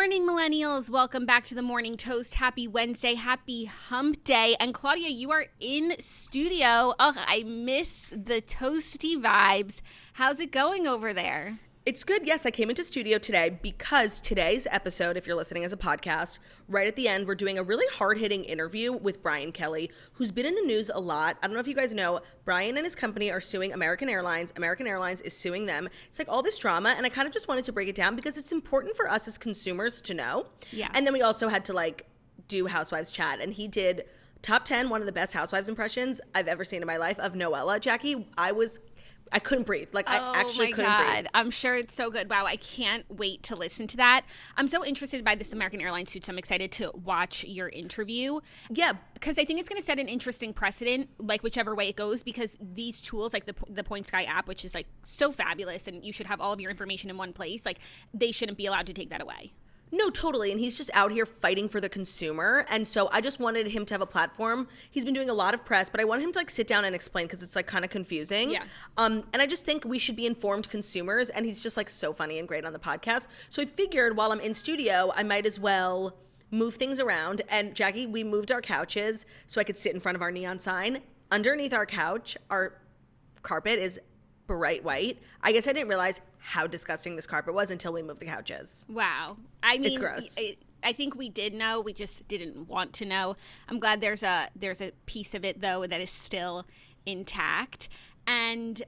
morning, millennials. Welcome back to the Morning Toast. Happy Wednesday. Happy hump day. And Claudia, you are in studio. Oh, I miss the toasty vibes. How's it going over there? It's good. Yes, I came into studio today because today's episode, if you're listening as a podcast, right at the end, we're doing a really hard-hitting interview with Brian Kelly, who's been in the news a lot. I don't know if you guys know, Brian and his company are suing American Airlines. American Airlines is suing them. It's like all this drama, and I kind of just wanted to break it down because it's important for us as consumers to know. Yeah. And then we also had to do Housewives chat, and he did top 10, one of the best Housewives impressions I've ever seen in my life of Noella. Jackie, I couldn't breathe. I actually couldn't breathe. I'm sure it's so good. Wow, I can't wait to listen to that. I'm so interested by this American Airlines suit, so I'm excited to watch your interview. Yeah. Because I think it's going to set an interesting precedent, whichever way it goes, because these tools, like the Point Sky app, which is so fabulous, and you should have all of your information in one place, they shouldn't be allowed to take that away. No, totally. And he's just out here fighting for the consumer. And so I just wanted him to have a platform. He's been doing a lot of press, but I want him to sit down and explain because it's kind of confusing. Yeah. And I just think we should be informed consumers. And he's just so funny and great on the podcast. So I figured while I'm in studio, I might as well move things around. And Jackie, we moved our couches so I could sit in front of our neon sign. Underneath our couch, our carpet is bright white. I guess I didn't realize how disgusting this carpet was until we moved the couches. Wow. I mean, it's gross. I think we did know. We just didn't want to know. I'm glad there's a piece of it, though, that is still intact. And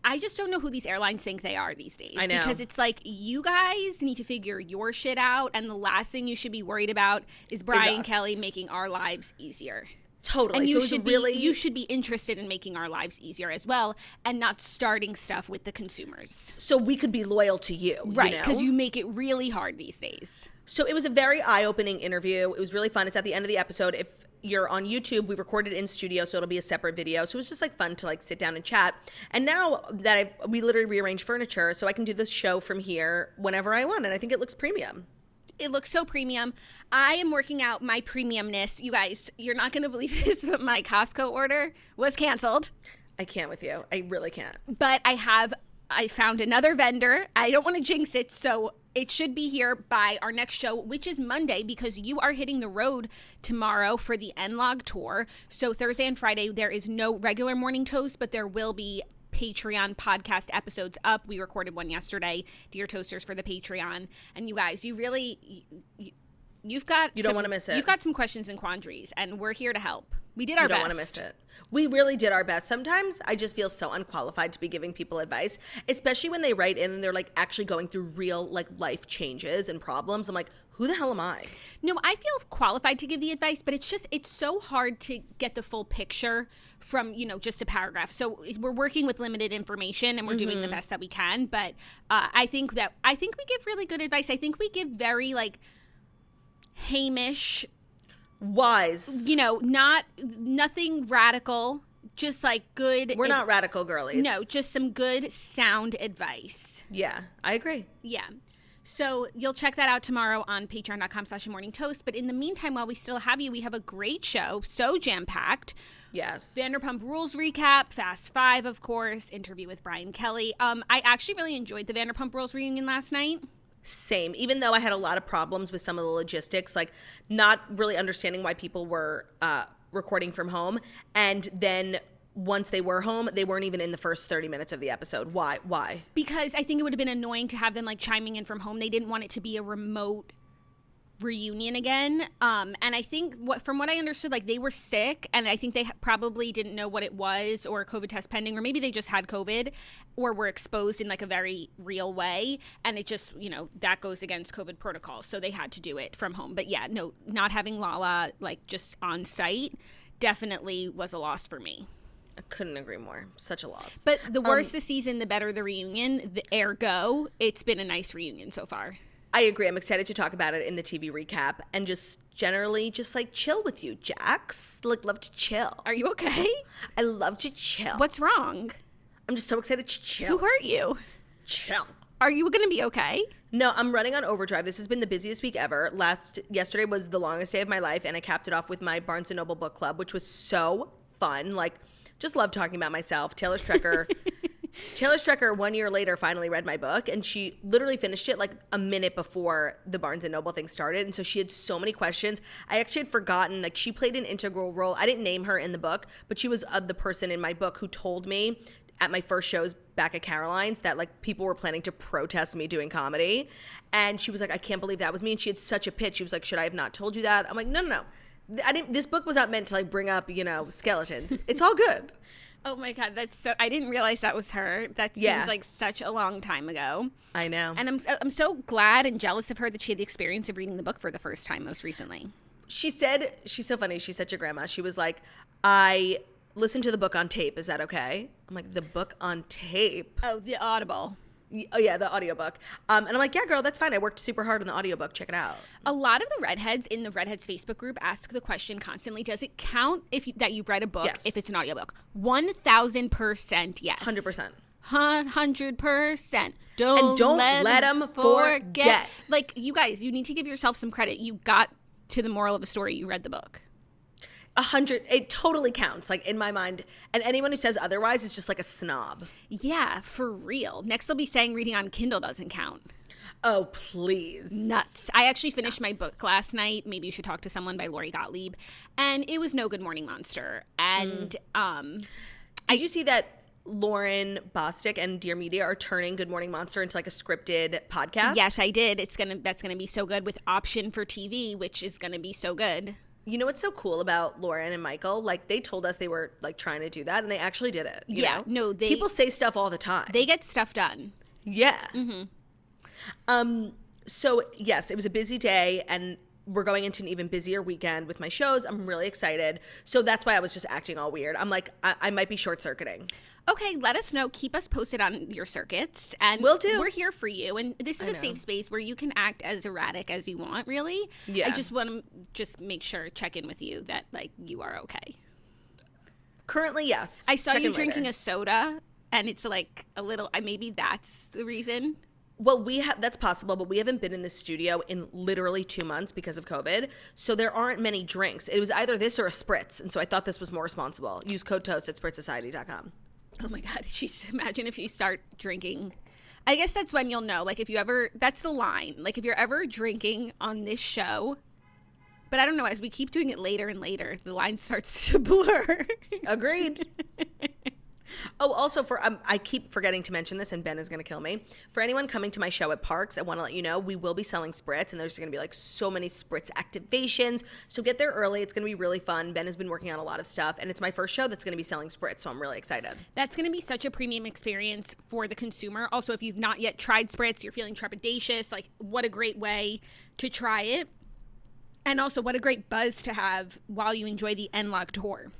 I just don't know who these airlines think they are these days. I know. Because it's you guys need to figure your shit out. And the last thing you should be worried about is Brian Kelly making our lives easier. Totally. And you should be interested in making our lives easier as well and not starting stuff with the consumers. So we could be loyal to you. Right, because you make it really hard these days. So it was a very eye-opening interview. It was really fun. It's at the end of the episode. If you're on YouTube, we recorded in studio, so it'll be a separate video. So it was just fun to sit down and chat. And now that we literally rearranged furniture, so I can do this show from here whenever I want. And I think it looks premium. It looks so premium. I am working out my premiumness. You guys, you're not going to believe this, but my Costco order was canceled. I can't with you. I really can't. But I found another vendor. I don't want to jinx it, so it should be here by our next show, which is Monday, because you are hitting the road tomorrow for the N-Log tour. So Thursday and Friday, there is no regular Morning Toast, but there will be Patreon podcast episodes up. We recorded one yesterday, Dear Toasters, for the Patreon. And you guys, you've got don't want to miss it. You've got some questions and quandaries, and we're here to help. We did our best. You don't want to miss it. We really did our best. Sometimes I just feel so unqualified to be giving people advice, especially when they write in and they're actually going through real life changes and problems. I'm like, who the hell am I? No, I feel qualified to give the advice, but it's so hard to get the full picture from, just a paragraph. So we're working with limited information and we're doing the best that we can. But I think we give really good advice. I think we give very Hamish, wise, nothing radical, just good. We're not radical girlies. No, just some good sound advice. Yeah, I agree. Yeah. So you'll check that out tomorrow on patreon.com/morningtoast. But in the meantime, while we still have you, we have a great show, so jam-packed. Yes. Vanderpump Rules recap, Fast Five, of course, interview with Brian Kelly. I actually really enjoyed the Vanderpump Rules reunion last night. Same. Even though I had a lot of problems with some of the logistics, not really understanding why people were recording from home. And then once they were home, they weren't even in the first 30 minutes of the episode. Why? Because I think it would have been annoying to have them chiming in from home. They didn't want it to be a remote reunion again. And I think from what I understood, they were sick, and I think they probably didn't know what it was, or a COVID test pending, or maybe they just had COVID or were exposed in a very real way. And it just, that goes against COVID protocols. So they had to do it from home. But yeah, no, not having Lala just on site definitely was a loss for me. I couldn't agree more. Such a loss. But the worse the season, the better the reunion. Ergo, it's been a nice reunion so far. I agree. I'm excited to talk about it in the TV recap and just generally chill with you, Jax. Love to chill. Are you okay? I love to chill. What's wrong? I'm just so excited to chill. Who hurt you? Chill. Are you going to be okay? No, I'm running on overdrive. This has been the busiest week ever. Yesterday was the longest day of my life, and I capped it off with my Barnes & Noble book club, which was so fun. Just love talking about myself. Taylor Strecker Taylor Strecker 1 year later finally read my book, and she literally finished it like a minute before the Barnes & Noble thing started, and so she had so many questions. I actually had forgotten, like, she played an integral role. I didn't name her in the book, but she was the person in my book who told me at my first shows back at Caroline's that, like, people were planning to protest me doing comedy, and she was like, I can't believe that was me, and she had such a pitch. She was like, should I have not told you that? I'm like, no. This book was not meant to, like, bring up, skeletons. It's all good. Oh my God, that's so. I didn't realize that was her. That seems like such a long time ago. I know. And I'm so glad and jealous of her that she had the experience of reading the book for the first time most recently. She said, she's so funny. She's such a grandma. She was like, I listened to the book on tape. Is that okay? I'm like, the book on tape? Oh, the Audible. Oh, yeah, the audiobook. And I'm like, yeah, girl, that's fine. I worked super hard on the audiobook. Check it out. A lot of the redheads in the Redheads Facebook group ask the question constantly, does it count that you read a book if it's an audiobook? 1,000% yes. 100%. 100%. Don't let them forget. Like, you guys, you need to give yourself some credit. You got to the moral of the story. You read the book. 100, it totally counts, like, in my mind. And anyone who says otherwise is just like a snob. Yeah, for real. Next they'll be saying reading on Kindle doesn't count. Oh, please. Nuts. I actually finished my book last night, Maybe You Should Talk to Someone by Lori Gottlieb, and it was no Good Morning Monster. And did you see that Lauren Bostic and Dear Media are turning Good Morning Monster into, like, a scripted podcast? Yes, I did. That's gonna be so good, with option for TV, which is gonna be so good. You know what's so cool about Lauren and Michael? Like, they told us they were, like, trying to do that, and they actually did it. You know? No, people say stuff all the time. They get stuff done. Yeah. Mm-hmm. So, yes, it was a busy day, and we're going into an even busier weekend with my shows. I'm really excited. So that's why I was just acting all weird. I'm like, I might be short-circuiting. Okay, let us know. Keep us posted on your circuits. And will do. We're here for you. And this is a safe space where you can act as erratic as you want, really. Yeah. I just want to make sure, check in with you that, like, you are okay. Currently, yes. I saw you drinking later. a soda, and it's like a little, maybe that's the reason. Well, that's possible, but we haven't been in the studio in literally 2 months because of COVID. So there aren't many drinks. It was either this or a spritz. And so I thought this was more responsible. Use code TOAST at spritzsociety.com. Oh my God. Imagine if you start drinking. I guess that's when you'll know. Like, if you ever, that's the line. Like, if you're ever drinking on this show, but I don't know, as we keep doing it later and later, the line starts to blur. Agreed. Oh, also, I keep forgetting to mention this, and Ben is going to kill me. For anyone coming to my show at Parks, I want to let you know we will be selling spritz, and there's going to be, like, so many spritz activations. So get there early. It's going to be really fun. Ben has been working on a lot of stuff, and it's my first show that's going to be selling spritz, so I'm really excited. That's going to be such a premium experience for the consumer. Also, if you've not yet tried spritz, you're feeling trepidatious, like, what a great way to try it. And also, what a great buzz to have while you enjoy the NLOG tour.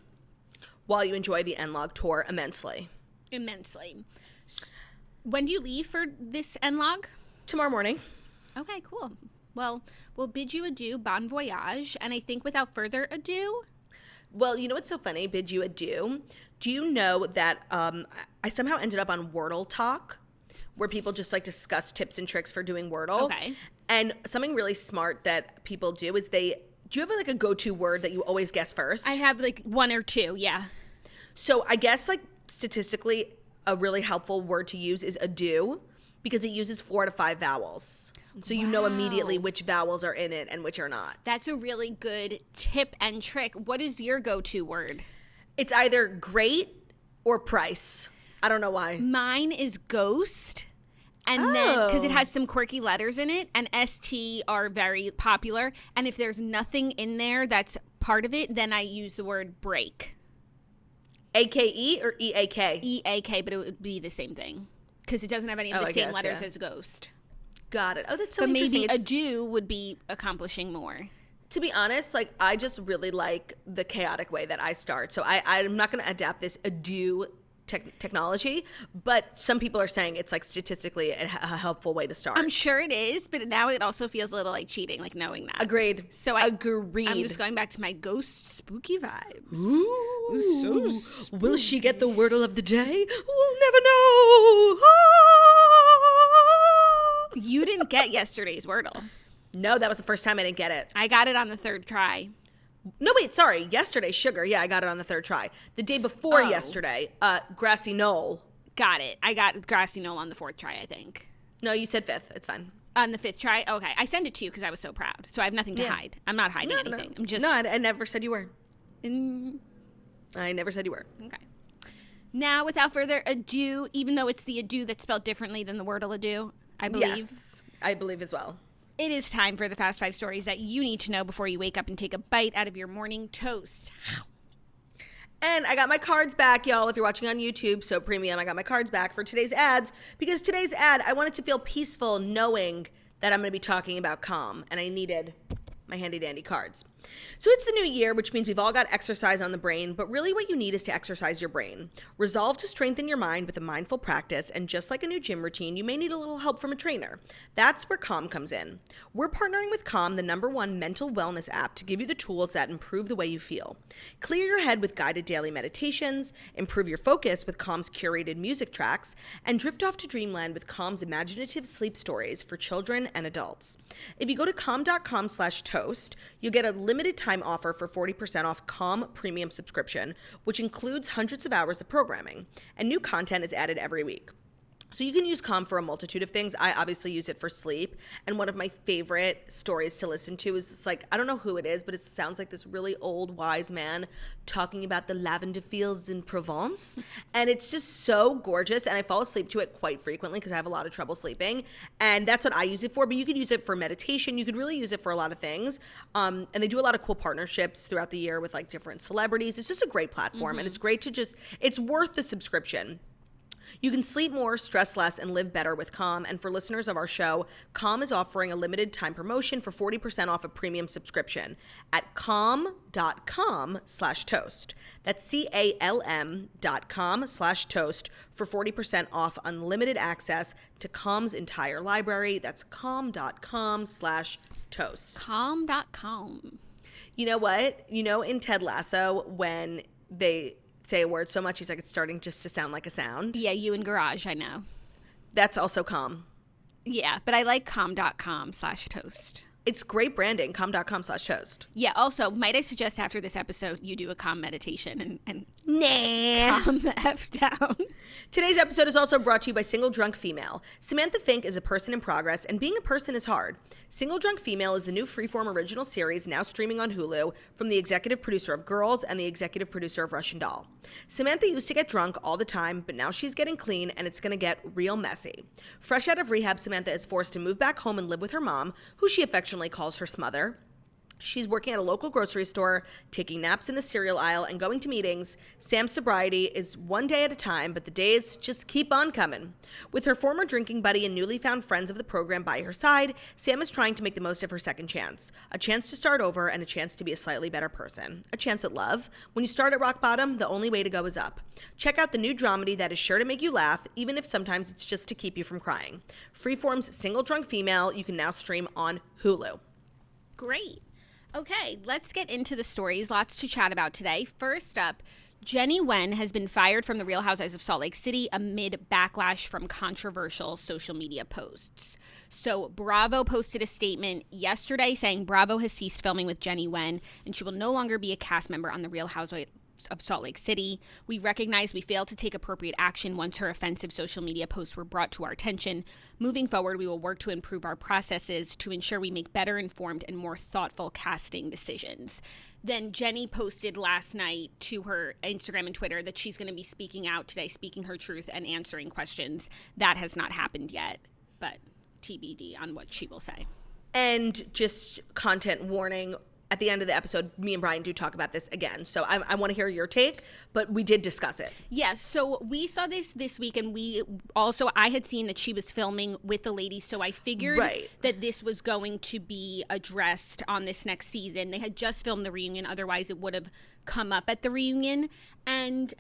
While you enjoy the NLOG tour immensely. When do you leave for this NLOG? Tomorrow morning. Okay, cool. Well, we'll bid you adieu, bon voyage. And I think without further ado... Well, you know what's so funny? Bid you adieu. Do you know that I somehow ended up on Wordle Talk, where people just, like, discuss tips and tricks for doing Wordle? Okay. And something really smart that people do is do you have, like, a go-to word that you always guess first? I have, like, one or two, yeah. So I guess, like, statistically, a really helpful word to use is adieu, because it uses 4 to 5 vowels. So you know immediately which vowels are in it and which are not. That's a really good tip and trick. What is your go-to word? It's either great or price. I don't know why. Mine is ghost. And then, because it has some quirky letters in it, and ST are very popular. And if there's nothing in there that's part of it, then I use the word break. AKE or EAK? EAK, but it would be the same thing. Because it doesn't have any of the same letters as ghost. Got it. Oh, that's so but interesting. But maybe adieu would be accomplishing more. To be honest, like, I just really like the chaotic way that I start. So I'm not going to adapt this adieu technology, but some people are saying it's, like, statistically a helpful way to start. I'm sure it is, but now it also feels a little like cheating, like knowing that. Agreed. So Agreed. I'm just going back to my ghost spooky vibes. Ooh. Will she get the wordle of the day? We'll never know. You didn't get yesterday's wordle. No, that was the first time I didn't get it. I got it on the third try. No, wait, sorry. Yesterday, sugar. Yeah, I got it on the third try. The day before yesterday, grassy knoll. Got it. I got grassy knoll on the 4th try, I think. No, you said 5th. It's fine. On the 5th try? Okay. I sent it to you because I was so proud. So I have nothing to hide. I'm not hiding anything. I'm just... No, I never said you were. I never said you were. Okay. Now, without further ado, even though it's the ado that's spelled differently than the wordle ado, I believe. Yes, I believe as well. It is time for the Fast 5 stories that you need to know before you wake up and take a bite out of your morning toast. And I got my cards back, y'all, if you're watching on YouTube, so premium, I got my cards back for today's ads, because today's ad, I wanted to feel peaceful knowing that I'm going to be talking about calm, and I needed my handy dandy cards. So it's the new year, which means we've all got exercise on the brain, but really what you need is to exercise your brain. Resolve to strengthen your mind with a mindful practice, and just like a new gym routine, you may need a little help from a trainer. That's where Calm comes in. We're partnering with Calm, the #1 mental wellness app, to give you the tools that improve the way you feel. Clear your head with guided daily meditations, improve your focus with Calm's curated music tracks, and drift off to dreamland with Calm's imaginative sleep stories for children and adults. If you go to calm.com/toast, you'll get a limited time offer for 40% off Calm Premium subscription, which includes hundreds of hours of programming, and new content is added every week. So you can use Calm for a multitude of things. I obviously use it for sleep. And one of my favorite stories to listen to is this, like, I don't know who it is, but it sounds like this really old, wise man talking about the lavender fields in Provence. And it's just so gorgeous. And I fall asleep to it quite frequently because I have a lot of trouble sleeping. And that's what I use it for. But you could use it for meditation. You could really use it for a lot of things. And they do a lot of cool partnerships throughout the year with like different celebrities. It's just a great platform. And it's great to it's worth the subscription. You can sleep more, stress less, and live better with Calm. And for listeners of our show, Calm is offering a limited time promotion for 40% off a premium subscription at calm.com/toast. That's CALM.com/toast for 40% off unlimited access to Calm's entire library. That's calm.com/toast. Calm.com. You know what? You know, in Ted Lasso, when they say a word so much, he's like, it's starting just to sound like a sound. Yeah, you in Garage, I know. That's also Calm. Yeah, but I like calm.com/toast. It's great branding, calm.com/toast. Yeah, also, might I suggest after this episode, you do a calm meditation and nah. calm the F down. Today's episode is also brought to you by Single Drunk Female. Samantha Fink is a person in progress, and being a person is hard. Single Drunk Female is the new Freeform original series now streaming on Hulu from the executive producer of Girls and the executive producer of Russian Doll. Samantha used to get drunk all the time, but now she's getting clean, and it's going to get real messy. Fresh out of rehab, Samantha is forced to move back home and live with her mom, who she affectionately calls her smother. She's working at a local grocery store, taking naps in the cereal aisle, and going to meetings. Sam's sobriety is one day at a time, but the days just keep on coming. With her former drinking buddy and newly found friends of the program by her side, Sam is trying to make the most of her second chance. A chance to start over and a chance to be a slightly better person. A chance at love. When you start at rock bottom, the only way to go is up. Check out the new dramedy that is sure to make you laugh, even if sometimes it's just to keep you from crying. Freeform's Single Drunk Female, you can now stream on Hulu. Great. Okay, let's get into the stories. Lots to chat about today. First up, Jennie Nguyen has been fired from the Real Housewives of Salt Lake City amid backlash from controversial social media posts. So Bravo posted a statement yesterday saying Bravo has ceased filming with Jennie Nguyen and she will no longer be a cast member on the Real Housewives of Salt Lake City. We recognize we failed to take appropriate action once her offensive social media posts were brought to our attention. Moving forward, we will work to improve our processes to ensure we make better informed and more thoughtful casting decisions. Then Jennie posted last night to her Instagram and Twitter that she's going to be speaking out today, speaking her truth and answering questions. That has not happened yet, but TBD on what she will say. And just content warning, at the end of the episode, me and Brian do talk about this again. So I want to hear your take, but we did discuss it. Yes. So we saw this week, and I had seen that she was filming with the ladies. So I figured that this was going to be addressed on this next season. They had just filmed the reunion. Otherwise, it would have come up at the reunion. And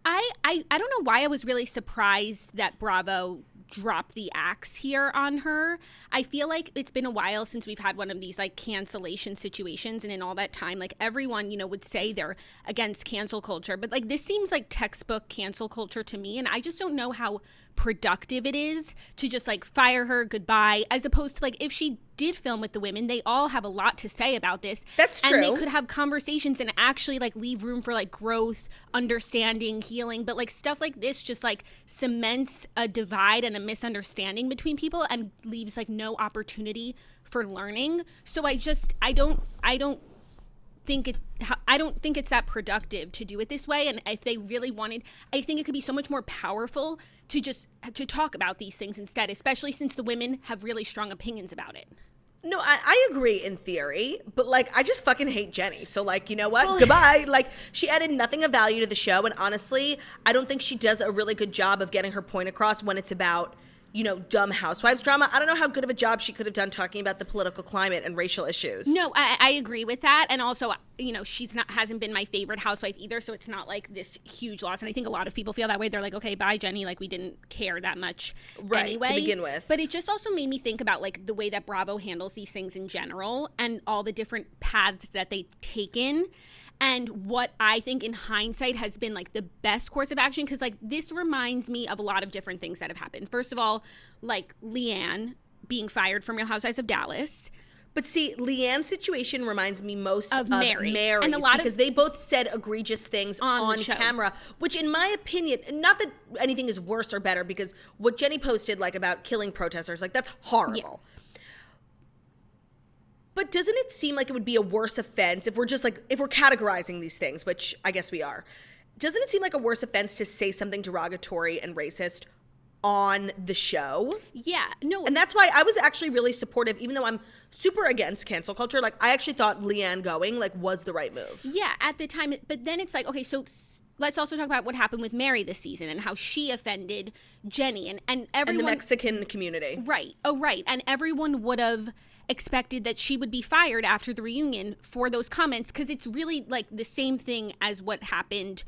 I don't know why I was really surprised that Bravo drop the axe here on her. I feel like it's been a while since we've had one of these like cancellation situations, and in all that time, like everyone, would say they're against cancel culture, but like this seems like textbook cancel culture to me, and I just don't know how productive it is to just like fire her, goodbye, as opposed to like if she did film with the women, they all have a lot to say about this. That's true. And they could have conversations and actually like leave room for like growth, understanding, healing. But like stuff like this just like cements a divide and a misunderstanding between people and leaves like no opportunity for learning. So I don't think it's that productive to do it this way. And if they really wanted, I think it could be so much more powerful to talk about these things instead, especially since the women have really strong opinions about it. No, I agree in theory, but like I just fucking hate Jennie. So like, you know what? Well, goodbye. Like she added nothing of value to the show, and honestly, I don't think she does a really good job of getting her point across when it's about, you know, dumb housewives drama. I don't know how good of a job she could have done talking about the political climate and racial issues. No, I agree with that. And also, you know, hasn't been my favorite housewife either. So it's not like this huge loss. And I think a lot of people feel that way. They're like, okay, bye, Jennie. Like we didn't care that much anyway. To begin with. But it just also made me think about like the way that Bravo handles these things in general and all the different paths that they take in. And what I think in hindsight has been like the best course of action, because like this reminds me of a lot of different things that have happened. First of all, like Leanne being fired from Real Housewives of Dallas. But see, Leanne's situation reminds me most of Mary's, and because they both said egregious things on camera, which in my opinion, not that anything is worse or better, because what Jennie posted like about killing protesters, like that's horrible. Yeah. But doesn't it seem like it would be a worse offense if we're categorizing these things, which I guess we are. Doesn't it seem like a worse offense to say something derogatory and racist on the show? Yeah, no. And that's why I was actually really supportive, even though I'm super against cancel culture. Like, I actually thought Leanne going, like, was the right move. Yeah, at the time. But then it's like, okay, so let's also talk about what happened with Mary this season and how she offended Jennie and everyone. And the Mexican community. Right. Oh, right. And everyone would have expected that she would be fired after the reunion for those comments, because it's really like the same thing as what happened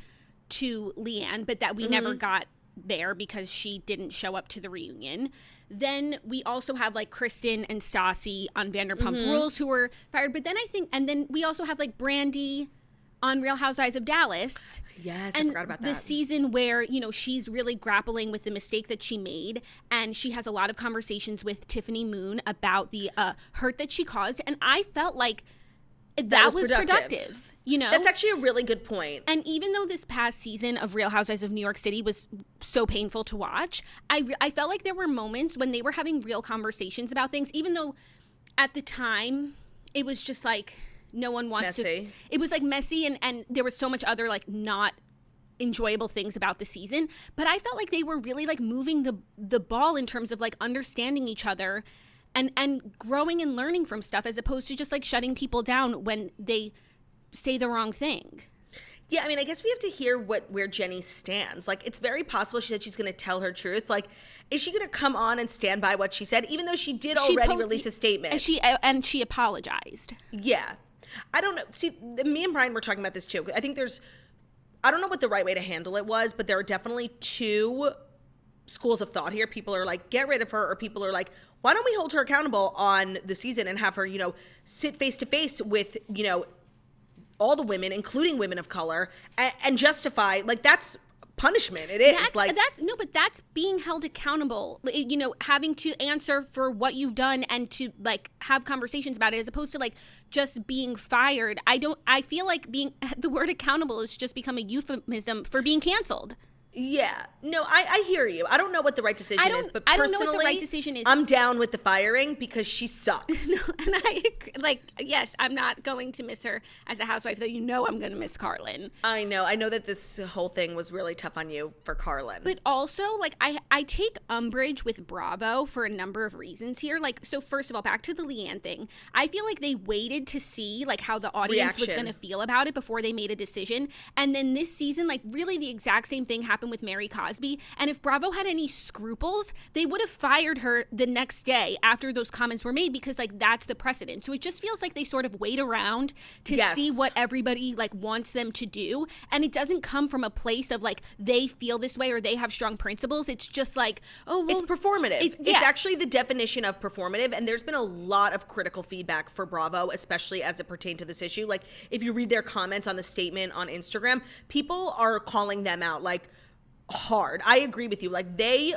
to Leanne, but that we never got there because she didn't show up to the reunion. Then we also have like Kristen and Stassi on Vanderpump Rules who were fired. But then and then we also have like Brandy on Real Housewives of Dallas. Yes, and I forgot about that. The season where, you know, she's really grappling with the mistake that she made, and she has a lot of conversations with Tiffany Moon about the hurt that she caused, and I felt like that was productive. You know, that's actually a really good point. And even though this past season of Real Housewives of New York City was so painful to watch, I felt like there were moments when they were having real conversations about things, even though at the time it was just like, no one wants messy. It was like messy, and there was so much other like not enjoyable things about the season. But I felt like they were really like moving the ball in terms of like understanding each other and growing and learning from stuff, as opposed to just like shutting people down when they say the wrong thing. Yeah, I mean, I guess we have to hear where Jennie stands. Like, it's very possible she said she's going to tell her truth. Like, is she going to come on and stand by what she said, even though she did already release a statement? And she apologized. Yeah. I don't know. See, me and Brian were talking about this too. I think I don't know what the right way to handle it was, but there are definitely two schools of thought here. People are like, get rid of her, or people are like, why don't we hold her accountable on the season and have her, you know, sit face to face with, you know, all the women, including women of color, and justify, like, that's punishment. It is but that's being held accountable, you know, having to answer for what you've done and to like have conversations about it, as opposed to like just being fired. I feel like the word accountable has just become a euphemism for being canceled. Yeah. No, I hear you. I don't know what the right decision is, but personally, I don't know what the right decision is. I'm down with the firing because she sucks. And yes, I'm not going to miss her as a housewife, though you know I'm going to miss Carlin. I know that this whole thing was really tough on you for Carlin. But also, like, I take umbrage with Bravo for a number of reasons here. Like, so first of all, back to the Leanne thing. I feel like they waited to see, like, how the audience was going to feel about it before they made a decision. And then this season, like, really the exact same thing happened with Mary Cosby. And if Bravo had any scruples, they would have fired her the next day after those comments were made, because like that's the precedent. So it just feels like they sort of wait around to see what everybody like wants them to do, and it doesn't come from a place of like they feel this way or they have strong principles. It's just like, oh, well, it's performative. It's actually the definition of performative, and there's been a lot of critical feedback for Bravo, especially as it pertained to this issue. Like, if you read their comments on the statement on Instagram, people are calling them out, like, hard. I agree with you. Like they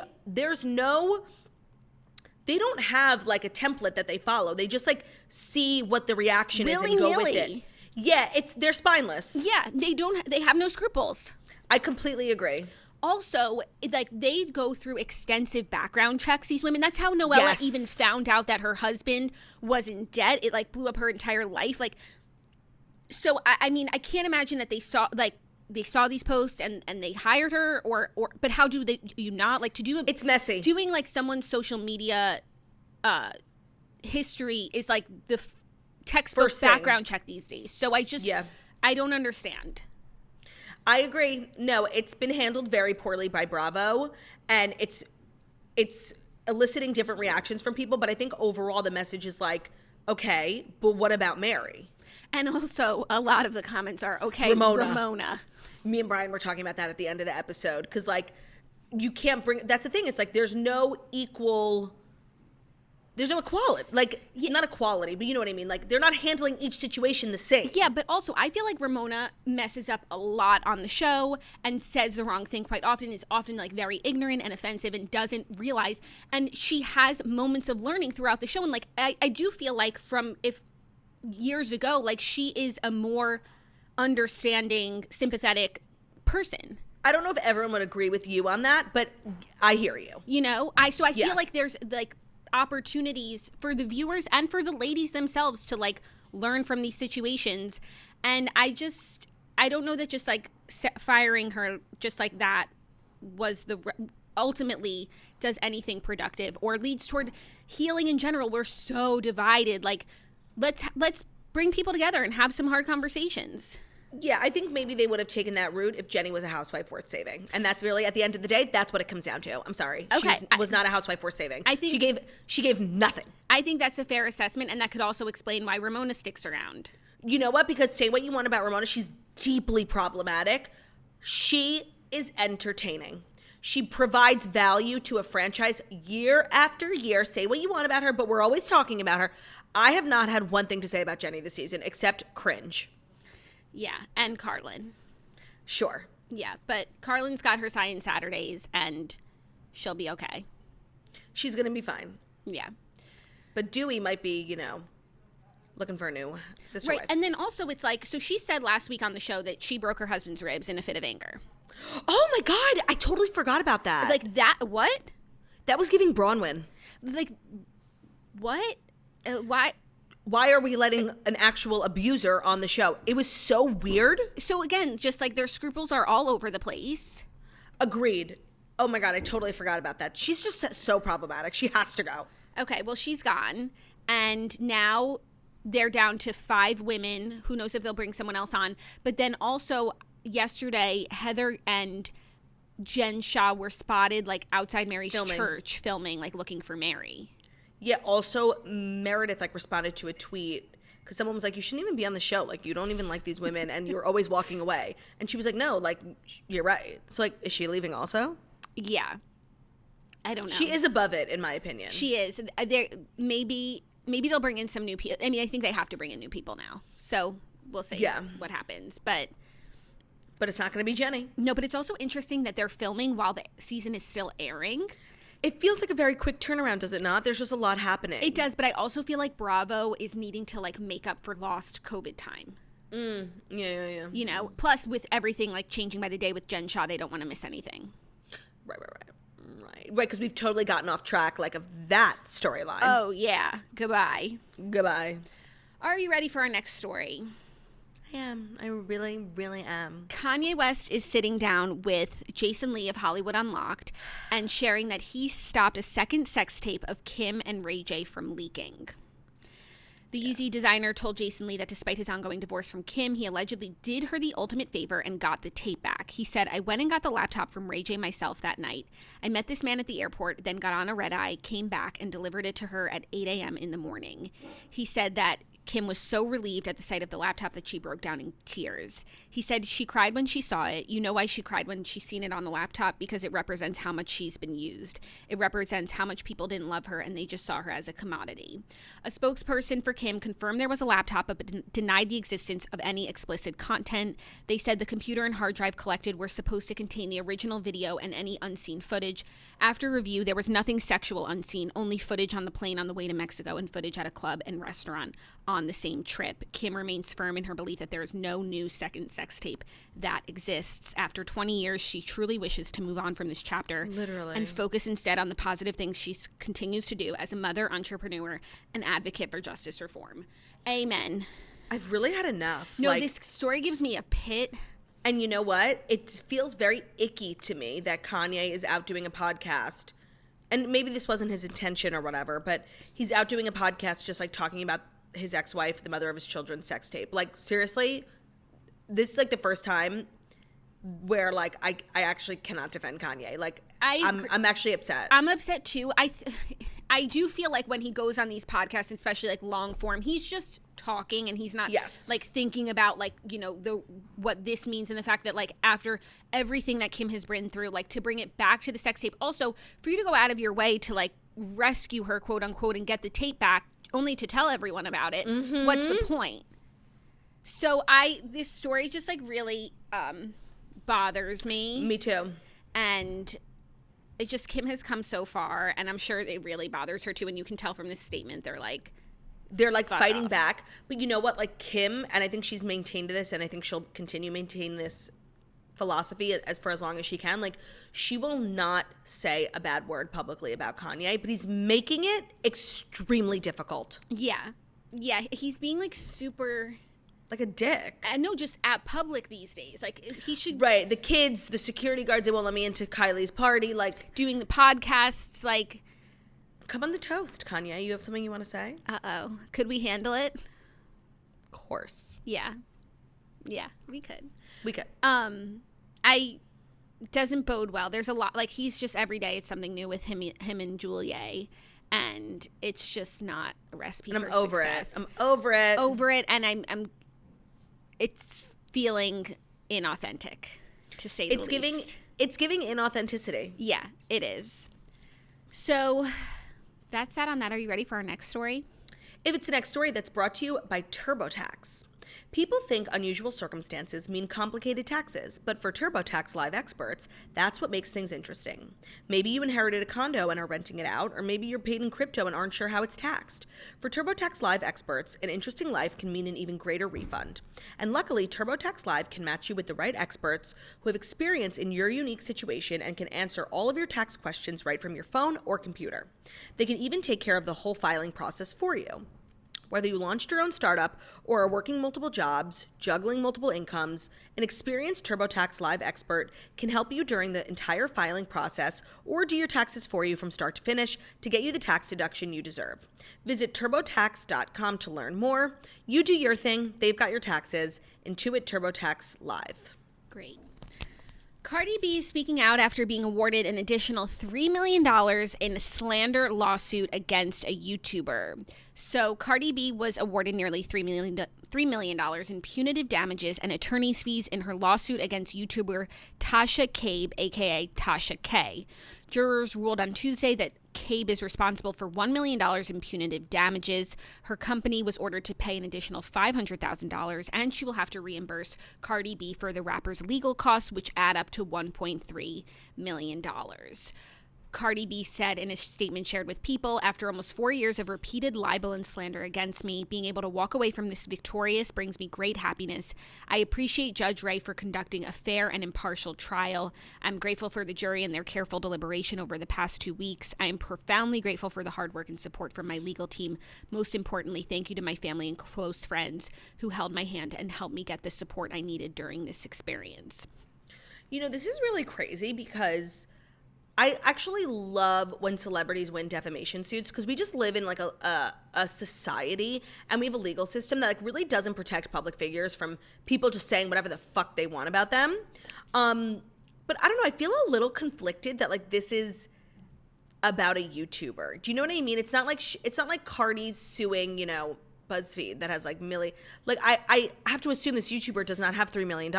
don't have like a template that they follow. They just like see what the reaction is and go with it. Yeah, they're spineless. Yeah, they have no scruples. I completely agree. Also, like they go through extensive background checks, these women. That's how Noella even found out that her husband was in debt. It like blew up her entire life. Like, so I mean, I can't imagine that they saw these posts and they hired her or but how do you not like to do it? It's messy. Doing like someone's social media history is like the textbook background check these days. So I don't understand. I agree. No, it's been handled very poorly by Bravo, and it's eliciting different reactions from people, but I think overall the message is like, okay, but what about Mary? And also a lot of the comments are, okay, Ramona. Me and Brian were talking about that at the end of the episode, because like you can't that's the thing, it's like there's no equality, like not equality, but you know what I mean, like they're not handling each situation the same. Yeah, but also I feel like Ramona messes up a lot on the show and says the wrong thing quite often, is often like very ignorant and offensive and doesn't realize, and she has moments of learning throughout the show, and like I do feel like from years ago, like she is a more understanding, sympathetic person. I don't know if everyone would agree with you on that, but I hear you. You know, I feel like there's like opportunities for the viewers and for the ladies themselves to like learn from these situations, and I don't know that just like firing her just like that was ultimately does anything productive or leads toward healing in general. We're so divided. Like let's bring people together and have some hard conversations. Yeah, I think maybe they would have taken that route if Jennie was a housewife worth saving. And that's really, at the end of the day, that's what it comes down to. I'm sorry. Okay. She was not a housewife worth saving. I think she gave nothing. I think that's a fair assessment, and that could also explain why Ramona sticks around. You know what? Because say what you want about Ramona, she's deeply problematic. She is entertaining. She provides value to a franchise year after year. Say what you want about her, but we're always talking about her. I have not had one thing to say about Jennie this season except cringe. Yeah, and Carlin. Sure. Yeah, but Carlin's got her Science Saturdays, and she'll be okay. She's going to be fine. Yeah. But Dewey might be, looking for a new sister wife. And then also it's like, so she said last week on the show that she broke her husband's ribs in a fit of anger. Oh my God, I totally forgot about that. Like that, what? That was giving Bronwyn. Like, what? Why? Why are we letting an actual abuser on the show? It was so weird. So again, just like their scruples are all over the place. Agreed. Oh my God, I totally forgot about that. She's just so problematic. She has to go. Okay, well, she's gone. And now they're down to 5 women. Who knows if they'll bring someone else on. But then also yesterday, Heather and Jen Shah were spotted like outside Mary's church filming, like looking for Mary. Yeah, also Meredith like responded to a tweet because someone was like, you shouldn't even be on the show. Like, you don't even like these women and you're always walking away. And she was like, no, like, you're right. So like, is she leaving also? Yeah. I don't know. She is above it, in my opinion. She is. Maybe they'll bring in some new people. I mean, I think they have to bring in new people now. So we'll see what happens. But it's not going to be Jennie. No, but it's also interesting that they're filming while the season is still airing. It feels like a very quick turnaround, does it not? There's just a lot happening. It does, but I also feel like Bravo is needing to like make up for lost COVID time. Yeah. You know, plus with everything like changing by the day with Jen Shah, they don't want to miss anything. Right, because we've totally gotten off track like of that storyline. Oh, yeah. Goodbye. Are you ready for our next story? I am. I really, really am. Kanye West is sitting down with Jason Lee of Hollywood Unlocked and sharing that he stopped a second sex tape of Kim and Ray J from leaking. The Yeezy designer told Jason Lee that despite his ongoing divorce from Kim, he allegedly did her the ultimate favor and got the tape back. He said, I went and got the laptop from Ray J myself that night. I met this man at the airport, then got on a red eye, came back and delivered it to her at 8 a.m. in the morning. He said that Kim was so relieved at the sight of the laptop that she broke down in tears. He said she cried when she saw it. You know why she cried when she seen it on the laptop? Because it represents how much she's been used. It represents how much people didn't love her and they just saw her as a commodity. A spokesperson for Kim confirmed there was a laptop but denied the existence of any explicit content. They said the computer and hard drive collected were supposed to contain the original video and any unseen footage. After review, there was nothing sexual unseen, only footage on the plane on the way to Mexico and footage at a club and restaurant on the same trip. Kim remains firm in her belief that there is no new second sex tape that exists. After 20 years, she truly wishes to move on from this chapter. Literally. And focus instead on the positive things she continues to do as a mother, entrepreneur, and advocate for justice reform. Amen. I've really had enough. No, this story gives me a pit. And you know what? It feels very icky to me that Kanye is out doing a podcast. And maybe this wasn't his intention or whatever, but he's out doing a podcast just like talking about his ex-wife, the mother of his children's sex tape. Like, seriously, this is like the first time where like I actually cannot defend Kanye. Like, I'm actually upset. I'm upset too. I do feel like when he goes on these podcasts, especially like long form, he's just talking and he's not like thinking about like, you know, what this means and the fact that like after everything that Kim has been through, like to bring it back to the sex tape, also for you to go out of your way to like rescue her, quote unquote, and get the tape back only to tell everyone about it. Mm-hmm. What's the point? So this story just like really bothers me. Me too. And it just, Kim has come so far, and I'm sure it really bothers her too. And you can tell from this statement, they're like fighting back. But you know what? Like Kim, and I think she's maintained this, and I think she'll continue maintain this philosophy for as long as she can. Like, she will not say a bad word publicly about Kanye, but he's making it extremely difficult. Yeah. Yeah. He's being like super... like a dick. And no, just at public these days. Like, he should... Right. The kids, the security guards, they won't let me into Kylie's party. Like... doing the podcasts, like... come on the toast, Kanye. You have something you want to say? Uh-oh. Could we handle it? Of course. Yeah. Yeah, we could. We could. Doesn't bode well. There's a lot... like, he's just every day it's something new with him and Julia. And it's just not a recipe for success. I'm over it. Over it. And I'm it's feeling inauthentic, to say the least. It's giving inauthenticity. Yeah, it is. So that's that on that. Are you ready for our next story? If it's the next story, that's brought to you by TurboTax. People think unusual circumstances mean complicated taxes, but for TurboTax Live experts, that's what makes things interesting. Maybe you inherited a condo and are renting it out, or maybe you're paid in crypto and aren't sure how it's taxed. For TurboTax Live experts, an interesting life can mean an even greater refund. And luckily, TurboTax Live can match you with the right experts who have experience in your unique situation and can answer all of your tax questions right from your phone or computer. They can even take care of the whole filing process for you. Whether you launched your own startup or are working multiple jobs, juggling multiple incomes, an experienced TurboTax Live expert can help you during the entire filing process or do your taxes for you from start to finish to get you the tax deduction you deserve. Visit turbotax.com to learn more. You do your thing, they've got your taxes. Intuit TurboTax Live. Great. Cardi B is speaking out after being awarded an additional $3 million in a slander lawsuit against a YouTuber. So Cardi B was awarded nearly $3 million in punitive damages and attorney's fees in her lawsuit against YouTuber Tasha Cabe, a.k.a. Tasha K. Jurors ruled on Tuesday that Cabe is responsible for $1 million in punitive damages. Her company was ordered to pay an additional $500,000, and she will have to reimburse Cardi B for the rapper's legal costs, which add up to $1.3 million. Cardi B said in a statement shared with People, after almost 4 years of repeated libel and slander against me, being able to walk away from this victorious brings me great happiness. I appreciate Judge Ray for conducting a fair and impartial trial. I'm grateful for the jury and their careful deliberation over the past 2 weeks. I am profoundly grateful for the hard work and support from my legal team. Most importantly, thank you to my family and close friends who held my hand and helped me get the support I needed during this experience. You know, this is really crazy because I actually love when celebrities win defamation suits because we just live in like a society and we have a legal system that like really doesn't protect public figures from people just saying whatever the fuck they want about them. But I don't know. I feel a little conflicted that like this is about a YouTuber. Do you know what I mean? It's not like Cardi's suing, you know, BuzzFeed that has like I have to assume this YouTuber does not have $3 million.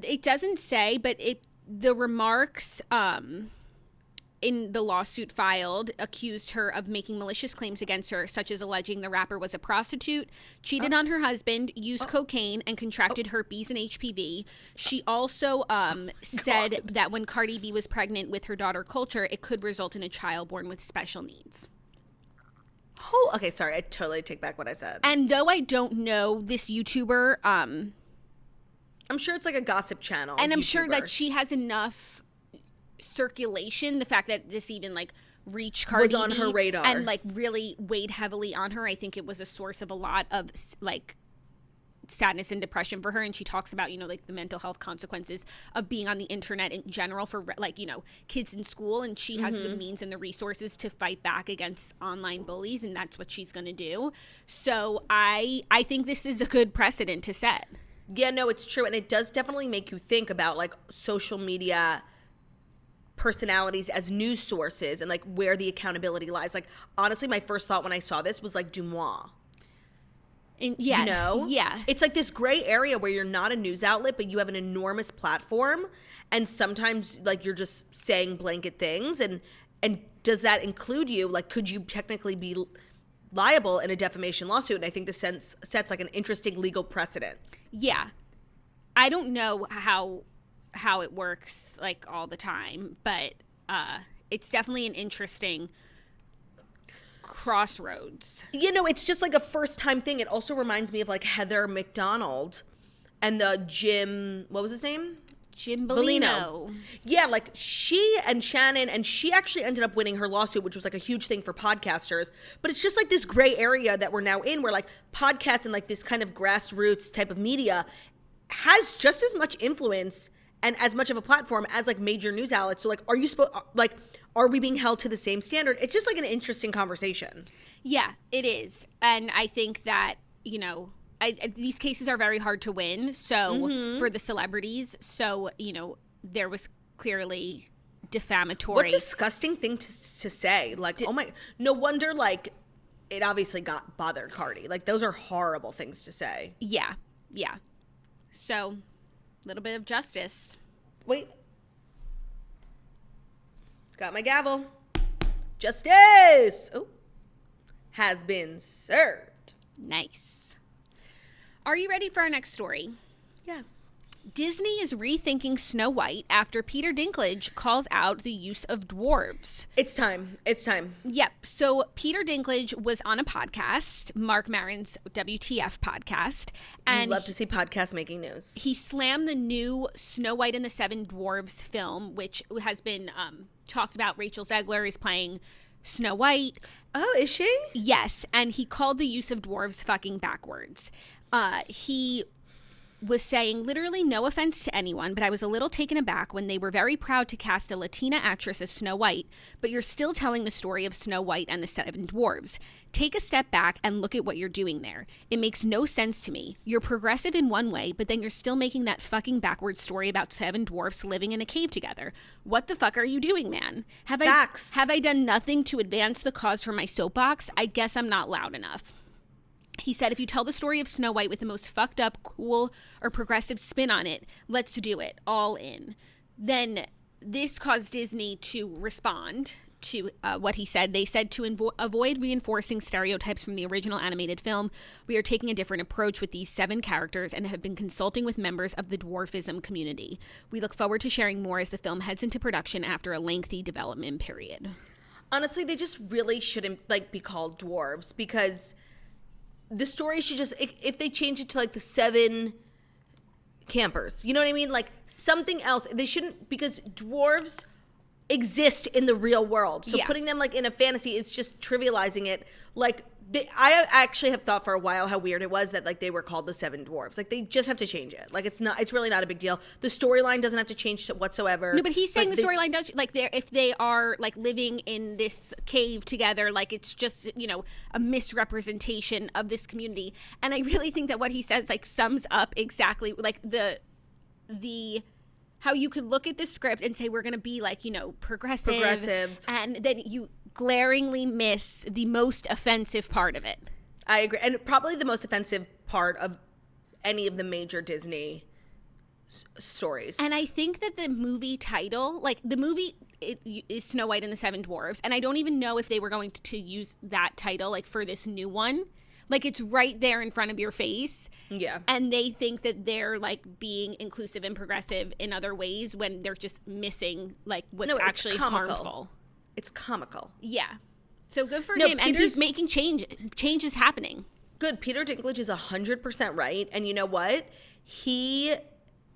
It doesn't say, but the remarks in the lawsuit filed accused her of making malicious claims against her, such as alleging the rapper was a prostitute, cheated on her husband, used cocaine, and contracted herpes and HPV. She also said that when Cardi B was pregnant with her daughter Culture, it could result in a child born with special needs. Oh, okay, sorry. I totally take back what I said. And though I don't know this YouTuber, I'm sure it's like a gossip channel. And I'm YouTuber. sure that she has enough circulation, the fact that this even like reached Cardi was on B her radar and like really weighed heavily on her. I think it was a source of a lot of like sadness and depression for her, and she talks about, you know, like the mental health consequences of being on the internet in general for like, you know, kids in school, and she has the means and the resources to fight back against online bullies, and that's what she's going to do. So I think this is a good precedent to set. Yeah, no, it's true, and it does definitely make you think about like social media personalities as news sources and like where the accountability lies. Like honestly, my first thought when I saw this was like Dumois. Yeah, you know? Yeah. It's like this gray area where you're not a news outlet, but you have an enormous platform, and sometimes like you're just saying blanket things, and does that include you? Like, could you technically be liable in a defamation lawsuit? And I think this sets like an interesting legal precedent. Yeah. I don't know how it works like all the time, but it's definitely an interesting crossroads. You know, it's just like a first time thing. It also reminds me of like Heather McDonald and the Jim, what was his name? Jim Bellino. Yeah, like she and Shannon, and she actually ended up winning her lawsuit, which was like a huge thing for podcasters. But it's just like this gray area that we're now in, where like podcasts and like this kind of grassroots type of media has just as much influence and as much of a platform as like major news outlets. So like, are we being held to the same standard? It's just like an interesting conversation. Yeah, it is. And I think that, you know, these cases are very hard to win. So for the celebrities, so, you know, there was clearly defamatory. What disgusting thing to say. Like, oh my, no wonder like it obviously bothered Cardi. Like those are horrible things to say. Yeah. Yeah. So little bit of justice. Wait. Got my gavel. Justice! Oh. Has been served. Nice. Are you ready for our next story? Yes. Disney is rethinking Snow White after Peter Dinklage calls out the use of dwarves. It's time. It's time. Yep. So Peter Dinklage was on a podcast, Mark Maron's WTF podcast. And I'd love to see podcasts making news. He slammed the new Snow White and the Seven Dwarves film, which has been talked about. Rachel Zegler is playing Snow White. Oh, is she? Yes. And he called the use of dwarves fucking backwards. He was saying, literally no offense to anyone, but I was a little taken aback when they were very proud to cast a Latina actress as Snow White, but you're still telling the story of Snow White and the Seven Dwarves. Take a step back and look at what you're doing there. It makes no sense to me. You're progressive in one way, but then you're still making that fucking backwards story about seven dwarfs living in a cave together. What the fuck are you doing, man? Have I done nothing to advance the cause for my soapbox? I guess I'm not loud enough. He said, if you tell the story of Snow White with the most fucked up, cool, or progressive spin on it, let's do it. All in. Then this caused Disney to respond to what he said. They said to avoid reinforcing stereotypes from the original animated film, we are taking a different approach with these 7 characters and have been consulting with members of the dwarfism community. We look forward to sharing more as the film heads into production after a lengthy development period. Honestly, they just really shouldn't like be called dwarves, because the story should just, if they change it to like the 7 campers, you know what I mean? Like something else. They shouldn't, because dwarves exist in the real world. So putting them like in a fantasy is just trivializing it. Like I actually have thought for a while how weird it was that like they were called the 7 dwarves. Like they just have to change it. Like it's really not a big deal. The storyline doesn't have to change whatsoever. No, but he's saying the storyline does, like if they are like living in this cave together, like it's just, you know, a misrepresentation of this community. And I really think that what he says like sums up exactly like the how you could look at the script and say we're going to be like, you know, progressive, and then you glaringly miss the most offensive part of it. I agree. And probably the most offensive part of any of the major Disney stories. And I think that the movie title, like the movie is Snow White and the Seven Dwarves, and I don't even know if they were going to use that title like for this new one. Like it's right there in front of your face. Yeah. And they think that they're like being inclusive and progressive in other ways when they're just missing like what's actually harmful. It's comical. Yeah. So good for him. And he's making change. Change is happening. Good. Peter Dinklage is 100% right. And you know what? He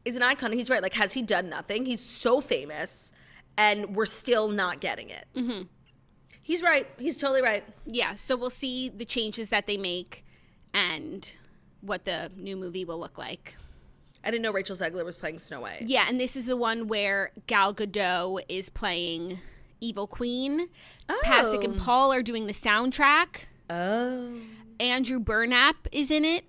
is an icon. He's right. Like, has he done nothing? He's so famous, and we're still not getting it. Mm-hmm. He's right. He's totally right. Yeah. So we'll see the changes that they make and what the new movie will look like. I didn't know Rachel Zegler was playing Snow White. Yeah. And this is the one where Gal Gadot is playing Evil Queen. Oh. Pasek and Paul are doing the soundtrack. Oh. Andrew Burnap is in it.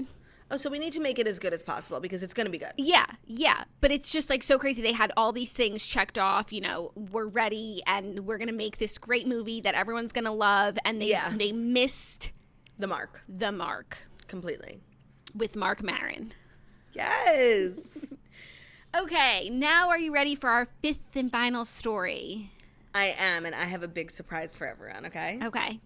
Oh, so we need to make it as good as possible because it's going to be good. Yeah, yeah. But it's just like so crazy. They had all these things checked off, you know, we're ready and we're going to make this great movie that everyone's going to love. And they missed the mark. Completely. With Mark Maron. Yes. Okay, now are you ready for our fifth and final story? I am, and I have a big surprise for everyone, okay? Okay.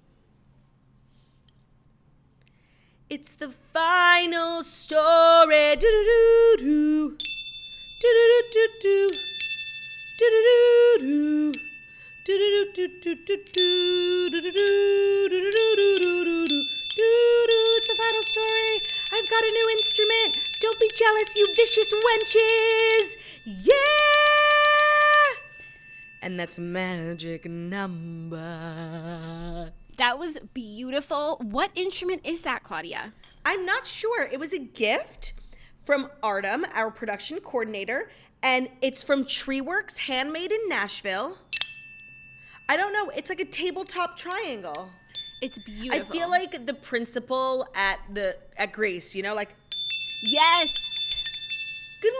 It's the final story. Do-do-do-do. Do-do-do-do-do. Do-do-do-do. Do-do-do-do-do-do. Do-do-do-do-do-do-do-do-do. It's the final story. I've got a new instrument. Don't be jealous, you vicious wenches. Yeah! And that's magic number. That was beautiful. What instrument is that, Claudia? I'm not sure. It was a gift from Artem, our production coordinator, and it's from Treeworks, handmade in Nashville. I don't know. It's like a tabletop triangle. It's beautiful. I feel like the principal at Grace, you know, like. Yes. Good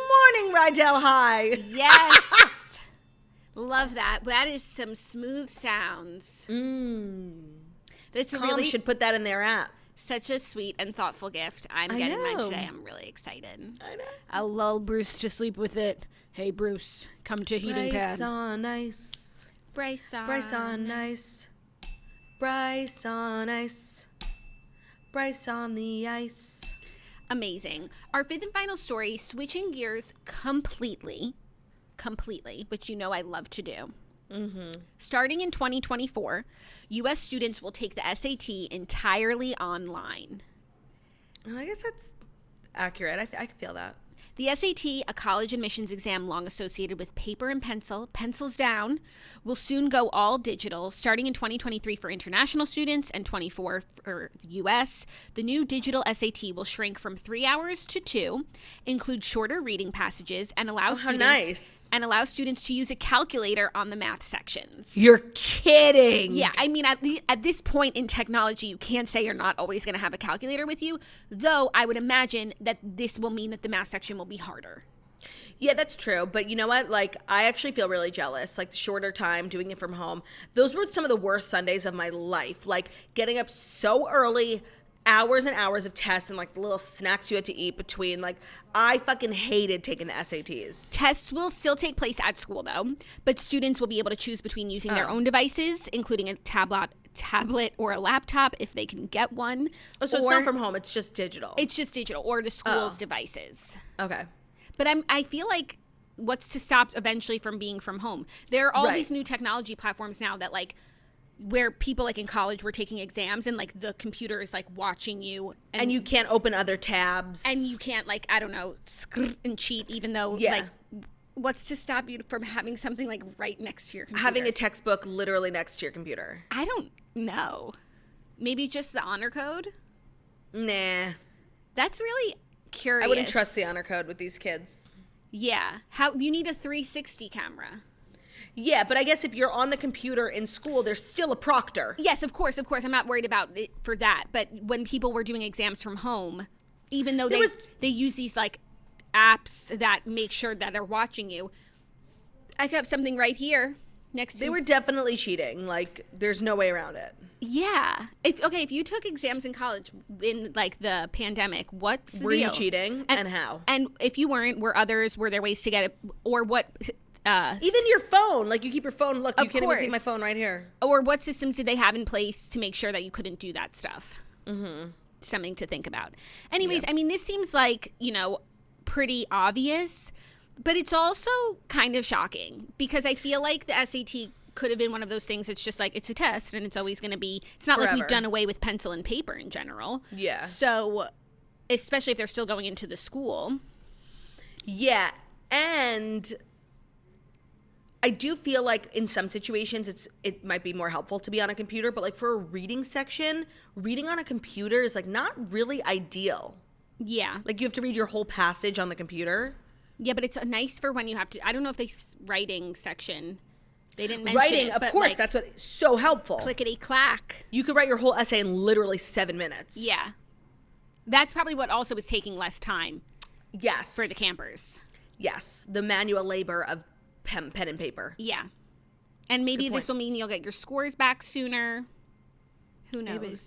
morning, Rydell High. Yes. Love that. That is some smooth sounds. That's really should put that in their app. Such a sweet and thoughtful gift. I'm getting mine today. I'm really excited. I know. I'll lull Bruce to sleep with it. Hey, Bruce, come to heating pad. Bryce on ice. Bryce on ice. Bryce on ice. Bryce on the ice. Amazing. Our fifth and final story, switching gears completely, which you know I love to do. Mm-hmm. Starting in 2024, U.S. students will take the SAT entirely online. Oh, I guess that's accurate. I can feel that. The SAT, a college admissions exam long associated with paper and pencils down, will soon go all digital, starting in 2023 for international students and 24 for U.S. The new digital SAT will shrink from 3 hours to 2, include shorter reading passages, and allow students to use a calculator on the math sections. You're kidding. Yeah, I mean, at this point in technology, you can't say you're not always going to have a calculator with you, though I would imagine that this will mean that the math section will be harder. Yeah, that's true. But you know what? Like, I actually feel really jealous. Like, the shorter time, doing it from home. Those were some of the worst Sundays of my life. Like, getting up so early, hours and hours of tests, and, like, the little snacks you had to eat between. Like, I fucking hated taking the SATs. Tests will still take place at school, though. But students will be able to choose between using their own devices, including a tablet or a laptop if they can get one. Oh, so it's not from home. It's just digital. It's just digital, or the school's devices. Okay. But I feel like what's to stop eventually from being from home? There are all these new technology platforms now that like where people like in college were taking exams and like the computer is like watching you. And you can't open other tabs. And you can't like, I don't know, and cheat even though like what's to stop you from having something like right next to your computer? Having a textbook literally next to your computer. I don't know. Maybe just the honor code? Nah. That's really curious. I wouldn't trust the honor code with these kids. Yeah. How you need a 360 camera. Yeah, but I guess if you're on the computer in school, there's still a proctor. Yes, of course. I'm not worried about it for that. But when people were doing exams from home, even though they use these like apps that make sure that they're watching you, I have something right here. They were definitely cheating. Like, there's no way around it. Yeah. If you took exams in college in like the pandemic, what's the deal? Were you cheating and how? And if you weren't, were there ways to get it, or what? Even your phone, like you keep your phone. Look, you can't even see my phone right here. Or what systems did they have in place to make sure that you couldn't do that stuff? Something to think about. Anyways, I mean, this seems like, pretty obvious, but it's also kind of shocking because I feel like the SAT could have been one of those things. It's just like, it's a test and it's always going to be, it's not forever. Like we've done away with pencil and paper in general. Yeah. So, especially if they're still going into the school. Yeah. And I do feel like in some situations it might be more helpful to be on a computer, but like for a reading section, reading on a computer is like not really ideal. Yeah. Like you have to read your whole passage on the computer. Yeah, but it's nice for when you have to, I don't know if they, writing section, they didn't mention writing, it. of course, like, that's what's so helpful. Clickety-clack. You could write your whole essay in literally 7 minutes. Yeah. That's probably what also was taking less time. Yes. For the campers. Yes. The manual labor of pen and paper. Yeah. And maybe this will mean you'll get your scores back sooner. Who knows? Maybe.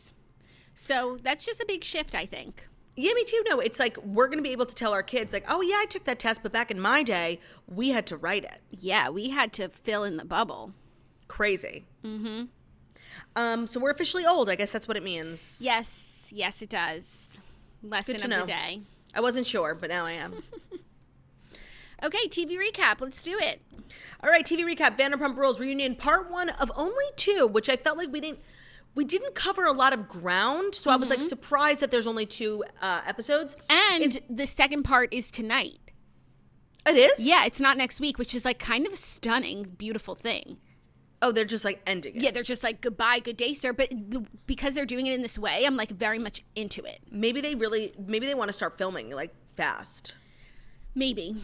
So that's just a big shift, I think. Yeah, me too. No, it's like we're going to be able to tell our kids like, oh, yeah, I took that test, but back in my day, we had to write it. Yeah, we had to fill in the bubble. Crazy. So we're officially old. I guess that's what it means. Yes, it does. Lesson of the day. I wasn't sure, but now I am. Okay, TV recap. Let's do it. All right, TV recap. Vanderpump Rules reunion, part 1 of only 2, which I felt like we didn't cover a lot of ground, so I was like surprised that there's only 2 episodes. And the second part is tonight. It is? Yeah, it's not next week, which is like kind of a stunning, beautiful thing. Oh, they're just like ending it. Yeah, they're just like, goodbye, good day, sir. But because they're doing it in this way, I'm like very much into it. Maybe they want to start filming like fast. Maybe.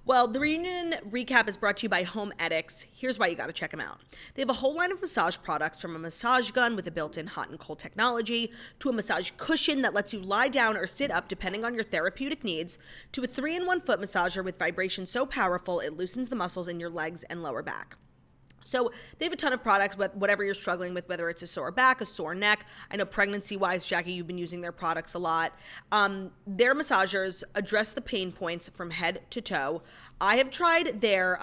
Well, the reunion recap is brought to you by Home EdX. Here's why you got to check them out. They have a whole line of massage products, from a massage gun with a built-in hot and cold technology, to a massage cushion that lets you lie down or sit up depending on your therapeutic needs, to a 3-in-1 foot massager with vibration so powerful it loosens the muscles in your legs and lower back. So they have a ton of products, whatever you're struggling with, whether it's a sore back, a sore neck. I know pregnancy-wise, Jackie, you've been using their products a lot. Their massagers address the pain points from head to toe. I have tried their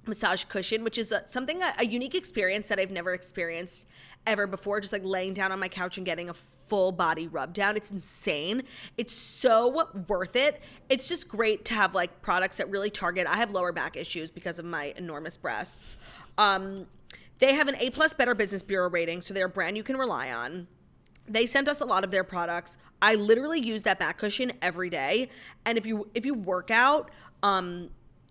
massage cushion, which is a unique experience that I've never experienced ever before, just like laying down on my couch and getting a full body rub down. It's insane. It's so worth it. It's just great to have like products that really target. I have lower back issues because of my enormous breasts. They have an A+ Better Business Bureau rating, so they're a brand you can rely on. They sent us a lot of their products. I literally use that back cushion every day. And if you work out,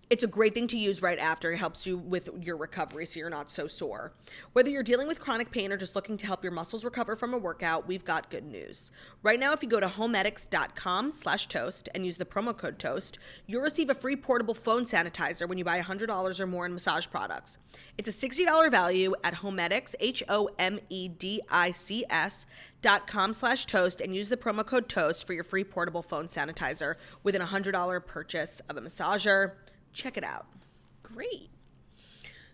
it's a great thing to use right after. It helps you with your recovery so you're not so sore. Whether you're dealing with chronic pain or just looking to help your muscles recover from a workout, we've got good news. Right now, if you go to homedics.com/toast and use the promo code TOAST, you'll receive a free portable phone sanitizer when you buy $100 or more in massage products. It's a $60 value at Homedics, HOMEDICS.com/toast, and use the promo code TOAST for your free portable phone sanitizer within a $100 purchase of a massager. Check it out. Great.